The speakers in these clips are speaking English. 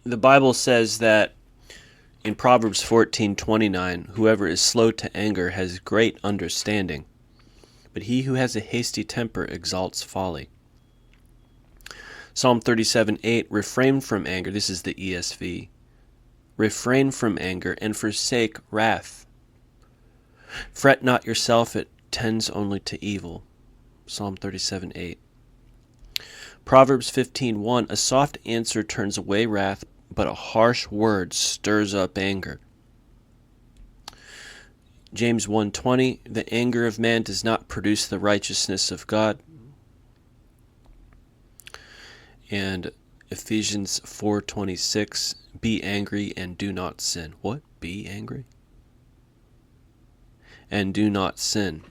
The Bible says that in Proverbs 14:29, whoever is slow to anger has great understanding, but he who has a hasty temper exalts folly. Psalm 37:8, refrain from anger. This is the ESV. Refrain from anger and forsake wrath. Fret not yourself, it tends only to evil. Psalm 37:8. Proverbs 15:1, a soft answer turns away wrath, but a harsh word stirs up anger. James 1:20, the anger of man does not produce the righteousness of God. And Ephesians 4:26, be angry and do not sin. What? Be angry? And do not sin.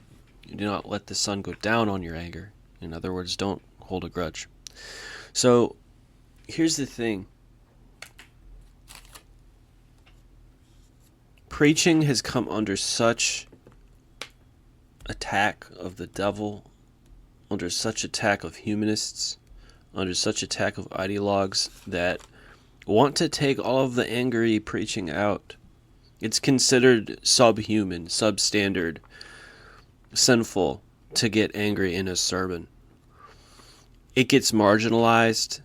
Do not let the sun go down on your anger. In other words, don't hold a grudge. So, here's the thing. Preaching has come under such attack of the devil, under such attack of humanists, under such attack of ideologues that want to take all of the angry preaching out. It's considered subhuman, substandard, sinful to get angry in a sermon. It gets marginalized.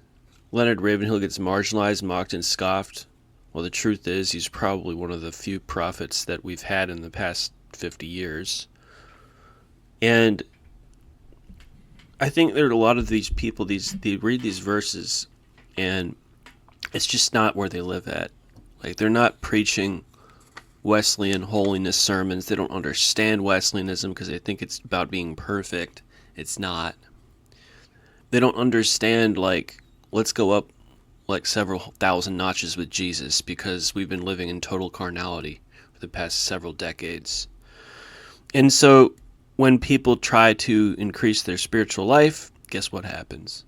Leonard Ravenhill gets marginalized, mocked, and scoffed. Well, the truth is he's probably one of the few prophets that we've had in the past 50 years. And I think there are a lot of these people, they read these verses, and it's just not where they live at. Like, they're not preaching Wesleyan holiness sermons. They don't understand Wesleyanism because they think it's about being perfect. It's not. They don't understand, like, let's go up like several thousand notches with Jesus because we've been living in total carnality for the past several decades. And so when people try to increase their spiritual life, guess what happens?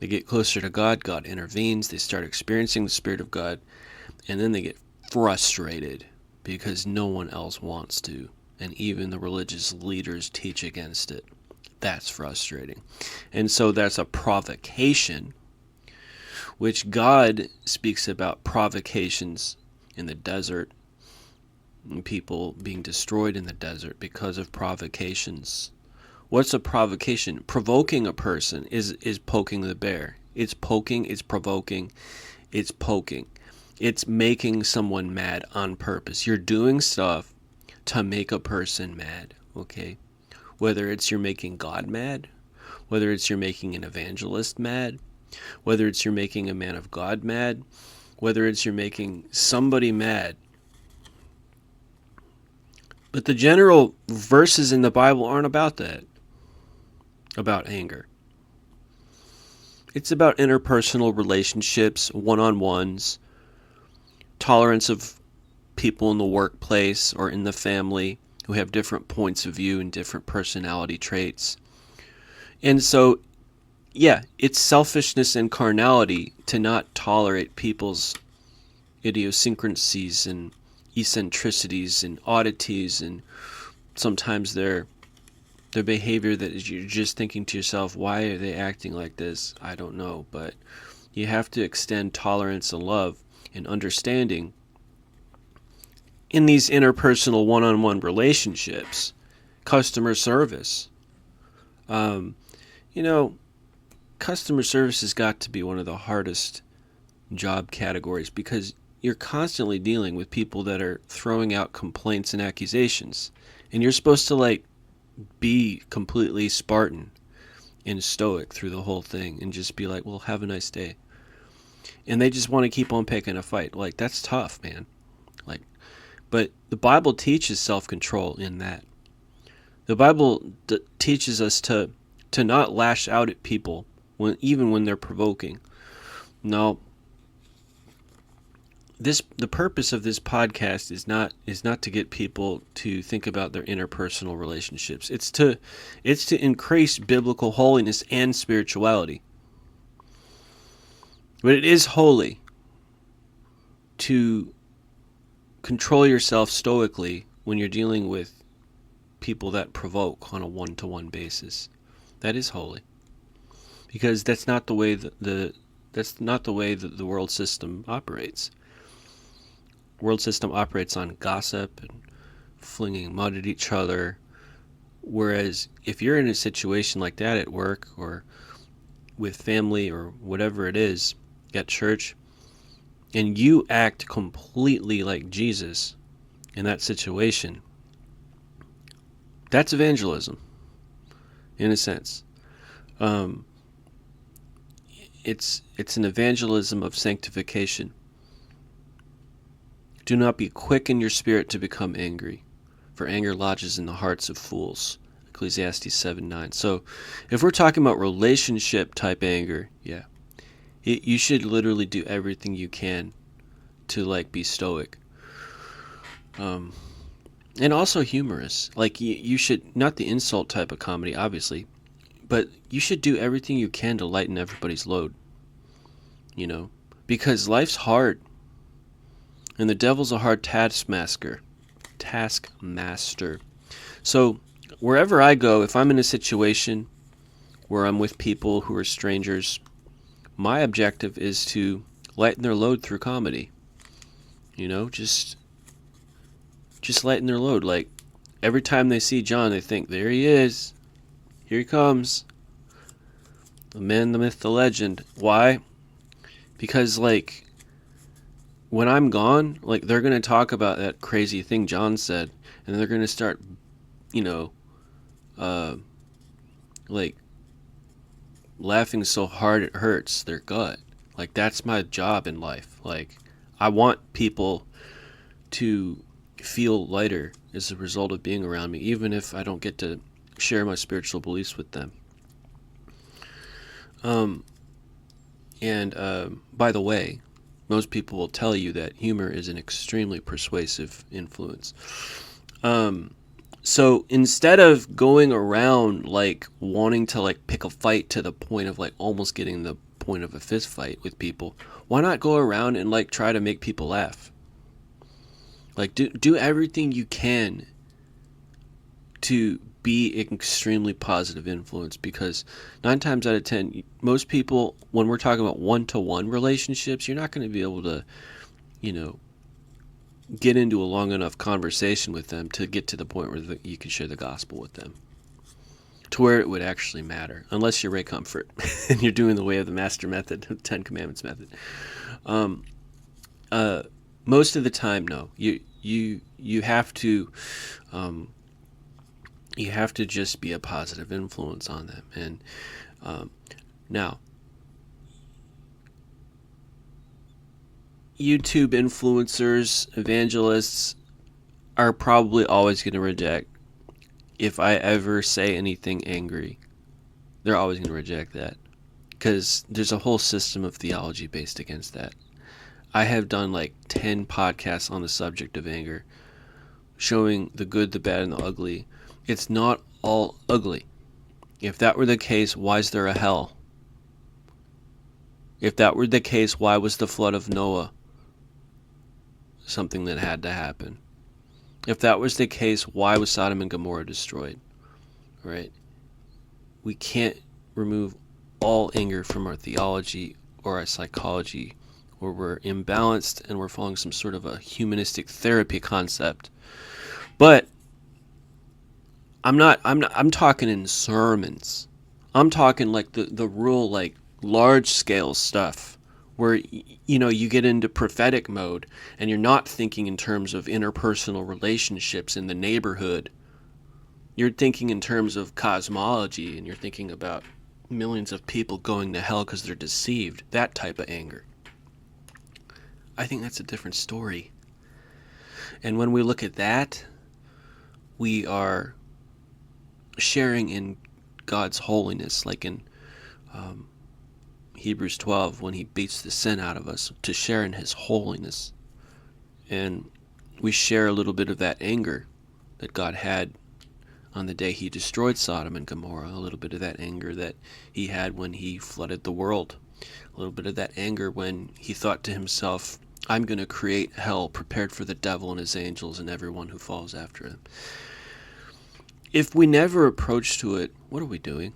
They get closer to God, God intervenes, they start experiencing the Spirit of God, and then they get frustrated because no one else wants to, and even the religious leaders teach against it. That's frustrating. And so that's a provocation, which God speaks about provocations in the desert, and people being destroyed in the desert because of provocations. What's a provocation? Provoking a person is poking the bear. It's poking, it's provoking, it's poking. It's making someone mad on purpose. You're doing stuff to make a person mad, okay? Whether it's you're making God mad, whether it's you're making an evangelist mad, whether it's you're making a man of God mad, whether it's you're making somebody mad. But the general verses in the Bible aren't about that, about anger. It's about interpersonal relationships, one-on-ones, tolerance of people in the workplace or in the family who have different points of view and different personality traits. And so, yeah, it's selfishness and carnality to not tolerate people's idiosyncrasies and eccentricities and oddities, and sometimes their behavior that is, you're just thinking to yourself, why are they acting like this? I don't know. But you have to extend tolerance and love and understanding in these interpersonal one-on-one relationships. Customer service. Customer service has got to be one of the hardest job categories because you're constantly dealing with people that are throwing out complaints and accusations. And you're supposed to, be completely Spartan and stoic through the whole thing and just be like, well, have a nice day. And they just want to keep on picking a fight. That's tough, man. But the Bible teaches self-control in that. The Bible teaches us to not lash out at people even when they're provoking. No. The purpose of this podcast is not to get people to think about their interpersonal relationships. It's to increase biblical holiness and spirituality. But it is holy to control yourself stoically when you're dealing with people that provoke on a one-to-one basis. That is holy. Because that's not the way the That's not the way that the world system operates. World system operates on gossip and flinging mud at each other. Whereas if you're in a situation like that at work or with family or whatever it is at church, and you act completely like Jesus in that situation, that's evangelism, in a sense. Um, it's an evangelism of sanctification. Do not be quick in your spirit to become angry, for anger lodges in the hearts of fools. Ecclesiastes 7:9. So if we're talking about relationship type anger, yeah, you should literally do everything you can to like be stoic. And also humorous. Like you should, not the insult type of comedy, obviously, but you should do everything you can to lighten everybody's load, because life's hard and the devil's a hard taskmaster. So wherever I go, if I'm in a situation where I'm with people who are strangers, my objective is to lighten their load through comedy. Just lighten their load. Like every time they see John, they think, there he is. Here he comes. The man, the myth, the legend. Why? Because like when I'm gone, like they're going to talk about that crazy thing John said, and they're going to start, like laughing so hard it hurts their gut. Like that's my job in life. Like I want people to feel lighter as a result of being around me, even if I don't get to share my spiritual beliefs with them. By the way, most people will tell you that humor is an extremely persuasive influence. So instead of going around like wanting to like pick a fight to the point of like almost getting the point of a fist fight with people, why not go around and like try to make people laugh? Like do everything you can to be an extremely positive influence, because 9 times out of 10, most people, when we're talking about one-to-one relationships, you're not going to be able to, get into a long enough conversation with them to get to the point where you can share the gospel with them, to where it would actually matter, unless you're Ray Comfort and you're doing the way of the master method, 10 commandments method. Most of the time, no. You have to just be a positive influence on them. And now, YouTube influencers, evangelists are probably always going to reject if I ever say anything angry. They're always going to reject that, because there's a whole system of theology based against that. I have done like 10 podcasts on the subject of anger, showing the good, the bad, and the ugly. It's not all ugly. If that were the case, why is there a hell? If that were the case, why was the flood of Noah something that had to happen? If that was the case, why was Sodom and Gomorrah destroyed? Right? We can't remove all anger from our theology or our psychology, or we're imbalanced and we're following some sort of a humanistic therapy concept. But I'm talking in sermons. I'm talking like the real like large scale stuff where you get into prophetic mode and you're not thinking in terms of interpersonal relationships in the neighborhood. You're thinking in terms of cosmology, and you're thinking about millions of people going to hell because they're deceived. That type of anger. I think that's a different story. And when we look at that, we are sharing in God's holiness, like in Hebrews 12, when he beats the sin out of us, to share in his holiness. And we share a little bit of that anger that God had on the day he destroyed Sodom and Gomorrah, a little bit of that anger that he had when he flooded the world, a little bit of that anger when he thought to himself, I'm going to create hell prepared for the devil and his angels and everyone who falls after him. If we never approach to it, what are we doing?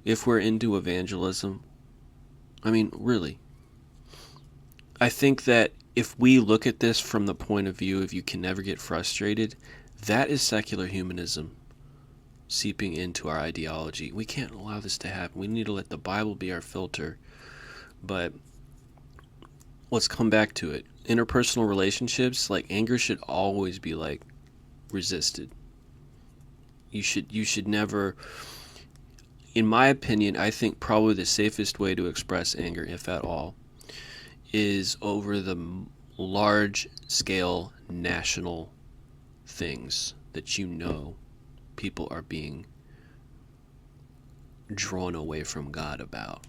If we're into evangelism, I mean, really, I think that if we look at this from the point of view of you can never get frustrated, that is secular humanism seeping into our ideology. We can't allow this to happen. We need to let the Bible be our filter. But let's come back to it. Interpersonal relationships, like, anger should always be like resisted. You should never, in my opinion, I think probably the safest way to express anger, if at all, is over the large scale national things that people are being drawn away from God about.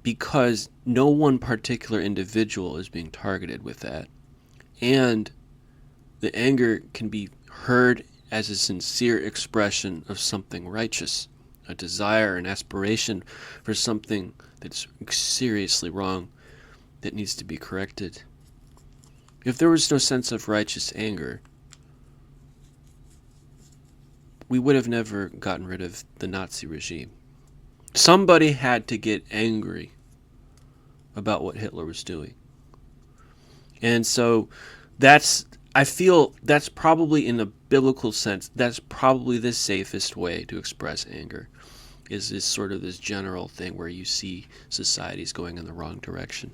Because no one particular individual is being targeted with that. And the anger can be heard as a sincere expression of something righteous, a desire, an aspiration for something that's seriously wrong that needs to be corrected. If there was no sense of righteous anger, we would have never gotten rid of the Nazi regime. Somebody had to get angry about what Hitler was doing. And so I feel that's probably, in a biblical sense, that's probably the safest way to express anger, is this sort of this general thing where you see societies going in the wrong direction.